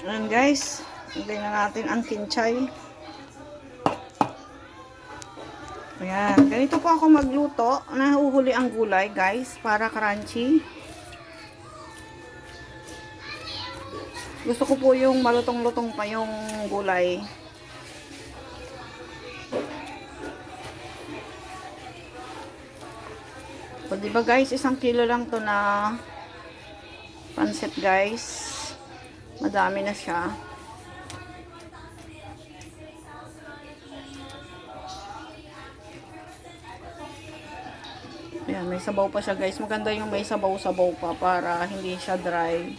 Ayan guys, hintay na natin ang kinchay. Ayan, ganito po ako magluto. Nahuhuli ang gulay guys, para crunchy. Gusto ko po yung malutong-lutong pa yung gulay. So, diba guys, 1 kilo lang to na pansit guys. Madami na siya. Ayan, may sabaw pa siya guys. Maganda yung may sabaw-sabaw pa para hindi siya dry.